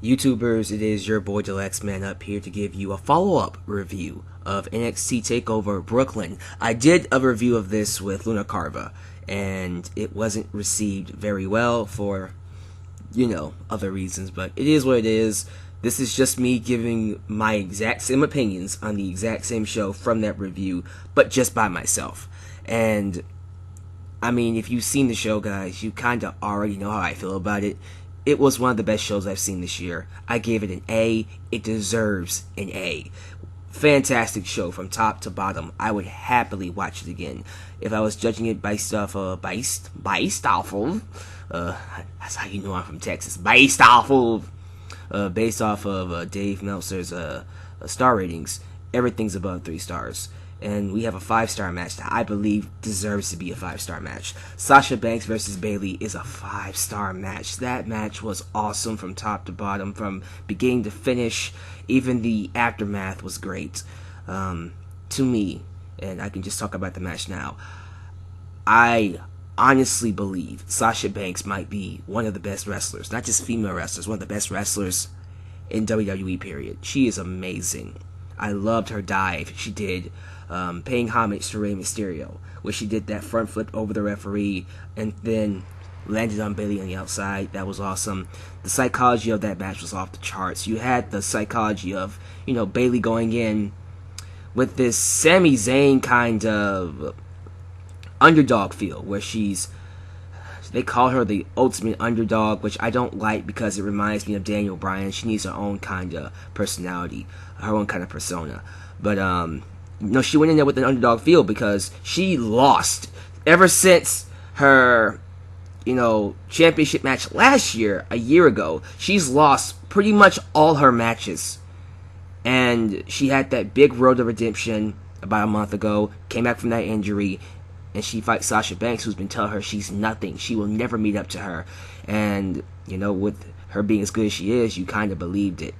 YouTubers, it is your boy Deluxe Man up here to give you a follow-up review of NXT Takeover Brooklyn. I did a review of this with Luna Carva, and it wasn't received very well for, other reasons, but it is what it is. This is just me giving my exact same opinions on the exact same show from that review, but just by myself. And, I mean, if you've seen the show, guys, you kind of already know how I feel about it. It was one of the best shows I've seen this year. I gave it an A. It deserves an A. Fantastic show from top to bottom. I would happily watch it again. If I was judging it based off of, that's how you know I'm from Texas. Based off of Dave Meltzer's star ratings, everything's above 3 stars. And we have a 5-star match that I believe deserves to be a 5-star match. Sasha Banks versus Bayley is a 5-star match. That match was awesome from top to bottom, from beginning to finish. Even the aftermath was great. To me, and I can just talk about the match now, I honestly believe Sasha Banks might be one of the best wrestlers, not just female wrestlers, one of the best wrestlers in WWE, period. She is amazing. I loved her dive she did, paying homage to Rey Mysterio, where she did that front flip over the referee and then landed on Bayley on the outside. That was awesome. The psychology of that match was off the charts. You had the psychology of, Bayley going in with this Sami Zayn kind of underdog feel, where they call her the ultimate underdog, which I don't like because it reminds me of Daniel Bryan. She needs her own kind of personality, her own kind of persona. But, she went in there with an underdog feel because she lost ever since her, championship match last year, a year ago. She's lost pretty much all her matches. And she had that big road to redemption about a month ago, came back from that injury, and she fights Sasha Banks, who's been telling her she's nothing. She will never meet up to her. And, with her being as good as she is, you kind of believed it.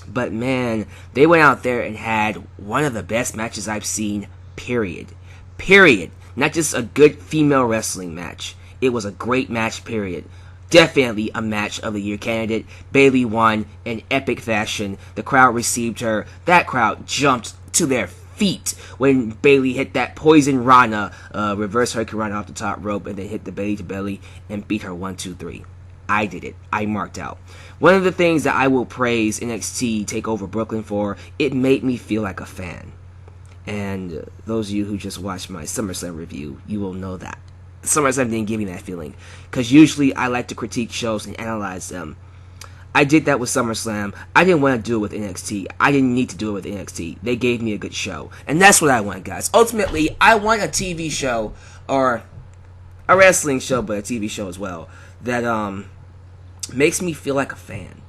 But, man, they went out there and had one of the best matches I've seen, period. Period. Not just a good female wrestling match. It was a great match, period. Definitely a match of the year candidate. Bayley won in epic fashion. The crowd received her. That crowd jumped to their feet when Bayley hit that poison Rana, reverse Hurricane off the top rope, and then hit the belly to belly and beat her 1, 2, 3. I did it. I marked out. One of the things that I will praise NXT Takeover Brooklyn for, it made me feel like a fan. And those of you who just watched my SummerSlam review, you will know that. SummerSlam didn't give me that feeling, because usually I like to critique shows and analyze them. I did that with SummerSlam. I didn't want to do it with NXT. I didn't need to do it with NXT. They gave me a good show. And that's what I want, guys. Ultimately, I want a TV show, or a wrestling show, but a TV show as well, that makes me feel like a fan.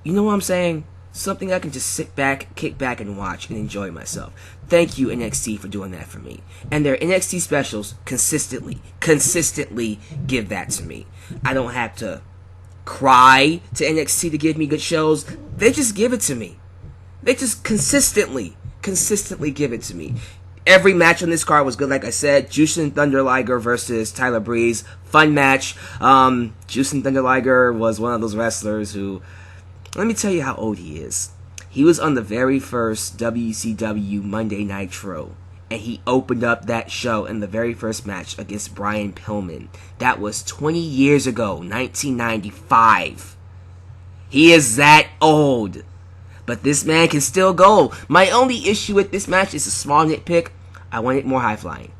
You know what I'm saying? Something I can just sit back, kick back, and watch and enjoy myself. Thank you, NXT, for doing that for me. And their NXT specials consistently give that to me. I don't have to cry to NXT to give me good shows. They just give it to me. They just consistently give it to me. Every match on this card was good, like I said. Jushin Thunder Liger versus Tyler Breeze. Fun match. Jushin Thunder Liger was one of those wrestlers who, let me tell you how old he is. He was on the very first WCW Monday Nitro, and he opened up that show in the very first match against Brian Pillman. That was 20 years ago, 1995. He is that old. But this man can still go. My only issue with this match is a small nitpick. I want it more high-flying.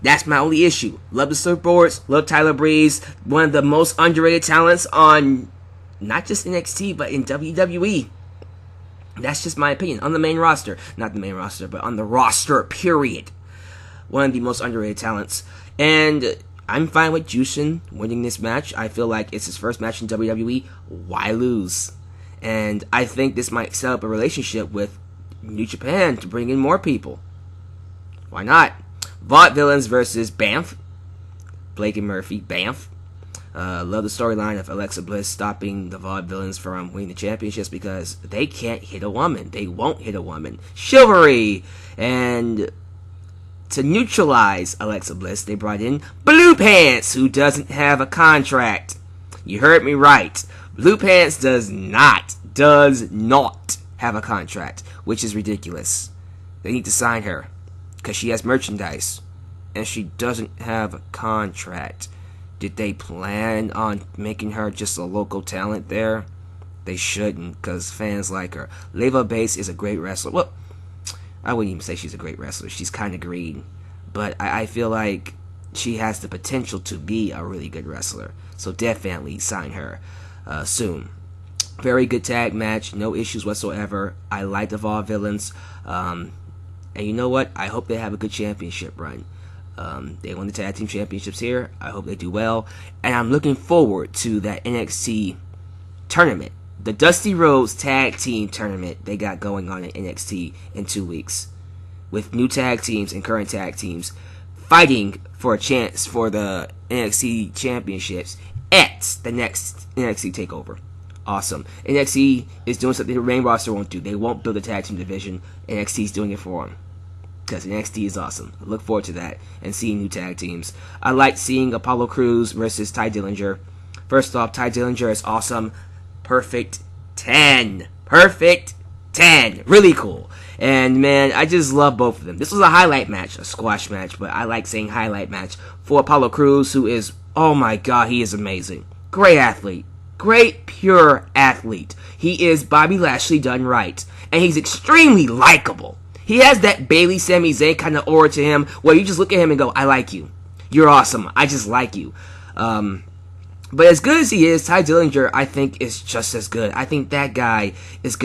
That's my only issue. Love the surfboards. Love Tyler Breeze. One of the most underrated talents on not just NXT, but in WWE. That's just my opinion. On the main roster. Not the main roster, but on the roster, period. One of the most underrated talents. And I'm fine with Jushin winning this match. I feel like it's his first match in WWE. Why lose? And I think this might set up a relationship with New Japan to bring in more people. Why not? Vaudevillians versus Banff. Blake and Murphy. Banff. Love the storyline of Alexa Bliss stopping the Vaudevillians from winning the championships because they can't hit a woman. They won't hit a woman. Chivalry. And to neutralize Alexa Bliss, they brought in Blue Pants, who doesn't have a contract. You heard me right. Blue Pants does not have a contract, which is ridiculous. They need to sign her because she has merchandise and she doesn't have a contract. Did they plan on making her just a local talent there? They shouldn't, because fans like her. Leva Bass is a great wrestler. Well, I wouldn't even say she's a great wrestler. She's kind of green. But I feel like she has the potential to be a really good wrestler. So definitely sign her soon. Very good tag match. No issues whatsoever. I like the Vaudevillians. And you know what? I hope they have a good championship run. They won the tag team championships here. I hope they do well. And I'm looking forward to that NXT tournament. The Dusty Rhodes tag team tournament they got going on in NXT in 2 weeks. With new tag teams and current tag teams fighting for a chance for the NXT championships at the next NXT Takeover. Awesome. NXT is doing something the main roster won't do. They won't build a tag team division. NXT is doing it for them. Because NXT is awesome. I look forward to that and seeing new tag teams. I like seeing Apollo Crews versus Ty Dillinger. First off, Ty Dillinger is awesome. Perfect 10. Perfect 10. Really cool. And man, I just love both of them. This was a highlight match, a squash match, but I like saying highlight match for Apollo Crews, who is, oh my god, he is amazing. Great athlete. Great pure athlete. He is Bobby Lashley done right. And he's extremely likable. He has that Bayley, Sami Zayn kind of aura to him where you just look at him and go, I like you. You're awesome. I just like you. But as good as he is, Ty Dillinger, I think, is just as good. I think that guy is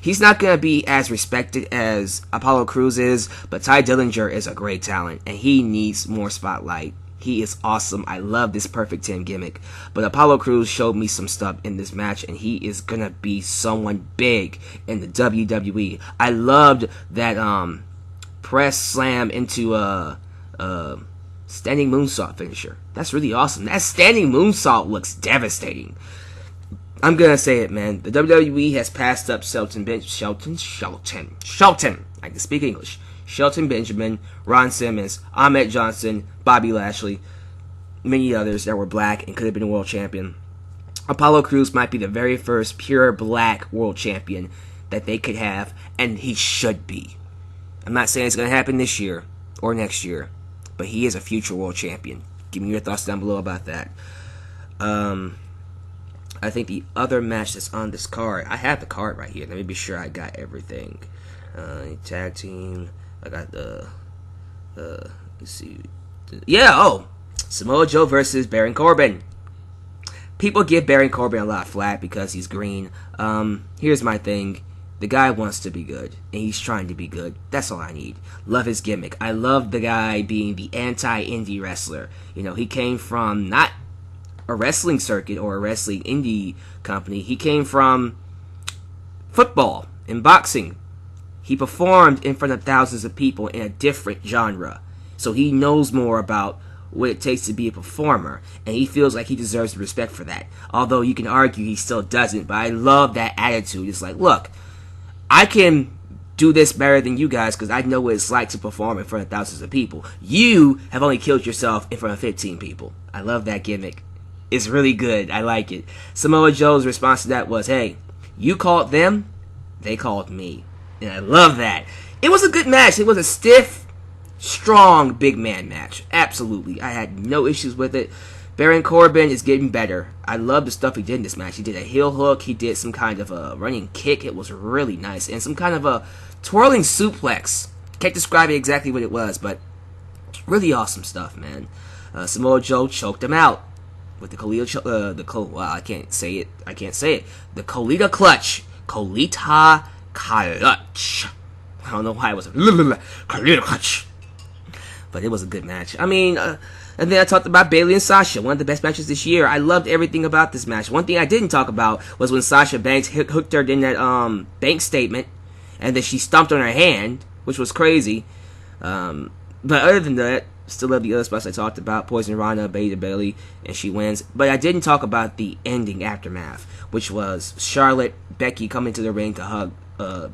he's not going to be as respected as Apollo Crews is, but Ty Dillinger is a great talent, and he needs more spotlight. He is awesome. I love this Perfect 10 gimmick. But Apollo Crews showed me some stuff in this match, and he is going to be someone big in the WWE. I loved that press slam into a standing moonsault finisher. That's really awesome. That standing moonsault looks devastating. I'm going to say it, man. The WWE has passed up Shelton. I can speak English. Shelton Benjamin, Ron Simmons, Ahmed Johnson, Bobby Lashley, many others that were black and could have been a world champion. Apollo Crews might be the very first pure black world champion that they could have, and he should be. I'm not saying it's going to happen this year or next year, but he is a future world champion. Give me your thoughts down below about that. I think the other match that's on this card, I have the card right here. Let me be sure I got everything. Tag team. I got let's see. Samoa Joe versus Baron Corbin. People give Baron Corbin a lot of flack because he's green. Here's my thing. The guy wants to be good, and he's trying to be good. That's all I need. Love his gimmick. I love the guy being the anti-indie wrestler. You know, he came from not a wrestling circuit or a wrestling indie company. He came from football and boxing. He performed in front of thousands of people in a different genre. So he knows more about what it takes to be a performer, and he feels like he deserves the respect for that. Although you can argue he still doesn't, but I love that attitude. It's like, look, I can do this better than you guys because I know what it's like to perform in front of thousands of people. You have only killed yourself in front of 15 people. I love that gimmick. It's really good. I like it. Samoa Joe's response to that was, hey, you called them, they called me. And I love that. It was a good match. It was a stiff, strong, big man match. Absolutely. I had no issues with it. Baron Corbin is getting better. I love the stuff he did in this match. He did a heel hook. He did some kind of a running kick. It was really nice. And some kind of a twirling suplex. Can't describe it exactly what it was, but really awesome stuff, man. Samoa Joe choked him out with the I can't say it. The Colita Clutch. Colita Clutch. I don't know why it was Colita Clutch. But it was a good match. I mean, and then I talked about Bayley and Sasha, one of the best matches this year. I loved everything about this match. One thing I didn't talk about was when Sasha Banks hooked her in that bank statement, and then she stomped on her hand, which was crazy. But other than that, still love the other spots I talked about. Poison Rana, Bayley, and she wins. But I didn't talk about the ending aftermath, which was Charlotte, Becky coming to the ring to hug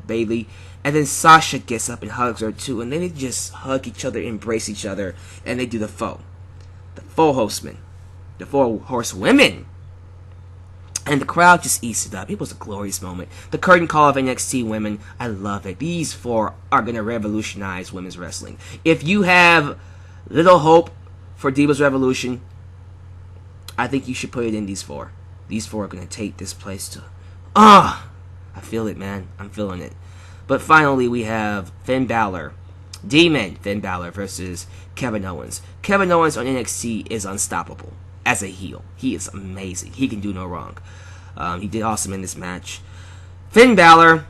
Bayley, and then Sasha gets up and hugs her too, and then they just hug each other, embrace each other, and they do the four horsemen, the four horsewomen. And the crowd just eats it up. It was a glorious moment. The curtain call of NXT women, I love it. These four are going to revolutionize women's wrestling. If you have little hope for Divas Revolution, I think you should put it in these four. These four are going to take this place to... I feel it, man. I'm feeling it. But finally, we have Finn Balor. Demon Finn Balor versus Kevin Owens. Kevin Owens on NXT is unstoppable as a heel. He is amazing. He can do no wrong. He did awesome in this match. Finn Balor,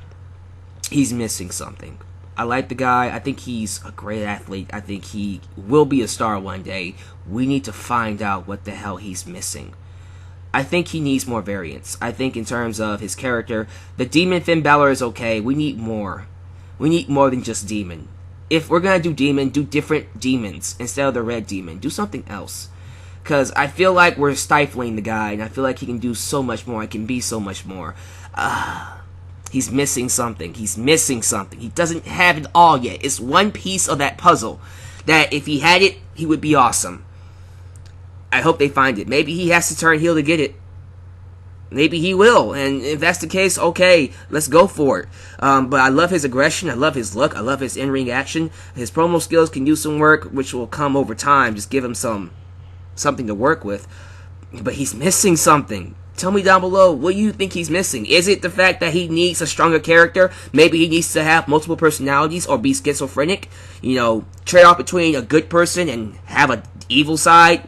he's missing something. I like the guy. I think he's a great athlete. I think he will be a star one day. We need to find out what the hell he's missing. I think he needs more variance. I think in terms of his character, the Demon Finn Balor is okay. We need more. We need more than just Demon. If we're going to do Demon, do different demons instead of the Red Demon. Do something else. Because I feel like we're stifling the guy, and I feel like he can do so much more. He can be so much more. He's missing something. He's missing something. He doesn't have it all yet. It's one piece of that puzzle that if he had it, he would be awesome. I hope they find it. Maybe he has to turn heel to get it. Maybe he will. And if that's the case, okay, let's go for it. But I love his aggression. I love his look. I love his in-ring action. His promo skills can use some work, which will come over time. Just give him something to work with. But he's missing something. Tell me down below, what do you think he's missing? Is it the fact that he needs a stronger character? Maybe he needs to have multiple personalities or be schizophrenic? You know, trade off between a good person and have an evil side?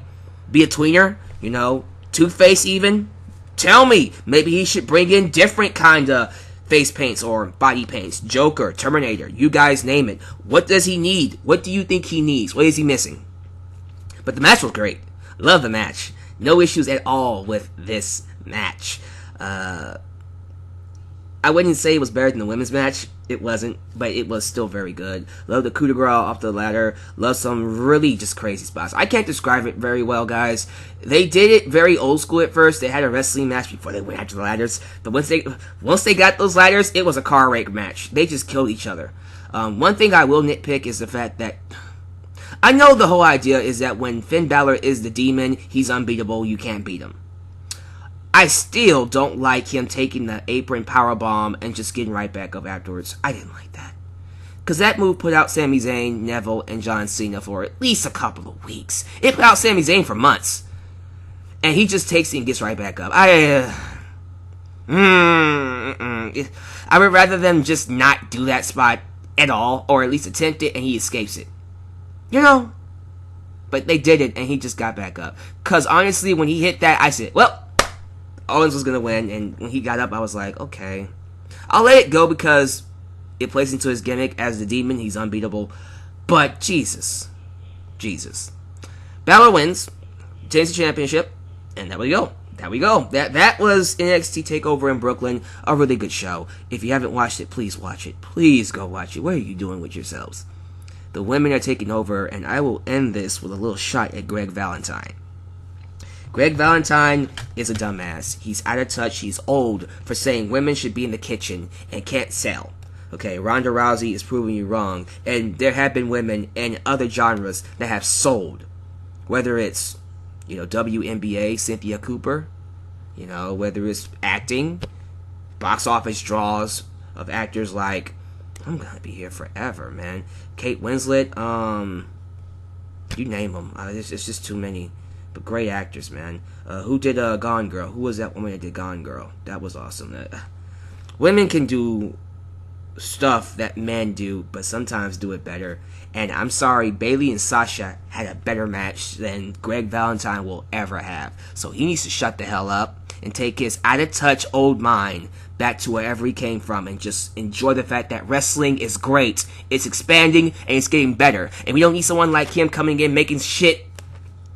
Be a tweener? You know, Two-Face even? Tell me, maybe he should bring in different kind of face paints or body paints. Joker, Terminator, you guys name it. What does he need? What do you think he needs? What is he missing? But the match was great. Love the match. No issues at all with this match. I wouldn't say it was better than the women's match. It wasn't, but it was still very good. Love the coup de grace off the ladder. Love some really just crazy spots. I can't describe it very well, guys. They did it very old school at first. They had a wrestling match before they went after the ladders. But once they got those ladders, it was a car wreck match. They just killed each other. One thing I will nitpick is the fact that I know the whole idea is that when Finn Balor is the demon, he's unbeatable. You can't beat him. I still don't like him taking the apron powerbomb and just getting right back up afterwards. I didn't like that. Because that move put out Sami Zayn, Neville, and John Cena for at least a couple of weeks. It put out Sami Zayn for months. And he just takes it and gets right back up. I would rather them just not do that spot at all, or at least attempt it, and he escapes it. You know? But they did it, and he just got back up. Because honestly, when he hit that, I said, well, Owens was going to win, and when he got up, I was like, okay. I'll let it go because it plays into his gimmick as the demon. He's unbeatable. But, Jesus. Balor wins, retains the championship, and there we go. That was NXT Takeover in Brooklyn. A really good show. If you haven't watched it, please watch it. Please go watch it. What are you doing with yourselves? The women are taking over, and I will end this with a little shot at Greg Valentine. Greg Valentine is a dumbass. He's out of touch. He's old for saying women should be in the kitchen and can't sell. Okay, Ronda Rousey is proving you wrong. And there have been women in other genres that have sold. Whether it's, WNBA, Cynthia Cooper. Whether it's acting. Box office draws of actors like, I'm going to be here forever, man. Kate Winslet. You name them. It's just too many. But great actors, man. Who did Gone Girl? Who was that woman that did Gone Girl? That was awesome. Women can do stuff that men do, but sometimes do it better. And I'm sorry, Bayley and Sasha had a better match than Greg Valentine will ever have. So he needs to shut the hell up and take his out-of-touch old mind back to wherever he came from and just enjoy the fact that wrestling is great. It's expanding and it's getting better. And we don't need someone like him coming in making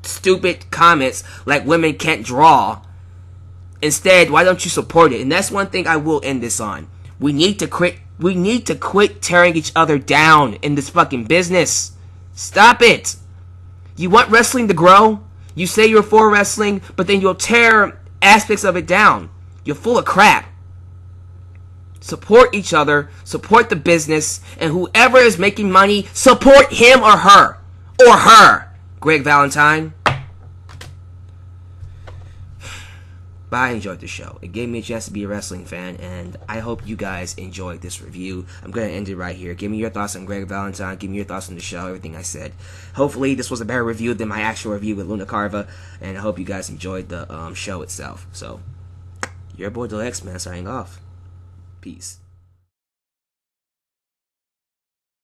stupid comments like women can't draw. Instead, why don't you support it? And that's one thing I will end this on. We need to quit tearing each other down in this fucking business. Stop it. You want wrestling to grow? You say you're for wrestling, but then you'll tear aspects of it down. You're full of crap. Support each other, support the business, and whoever is making money, support him or her. Or her. Greg Valentine. But I enjoyed the show. It gave me a chance to be a wrestling fan, and I hope you guys enjoyed this review. I'm going to end it right here. Give me your thoughts on Greg Valentine. Give me your thoughts on the show, everything I said. Hopefully, this was a better review than my actual review with Luna Carva, and I hope you guys enjoyed the show itself. So, your boy Deluxe, man, signing off. Peace.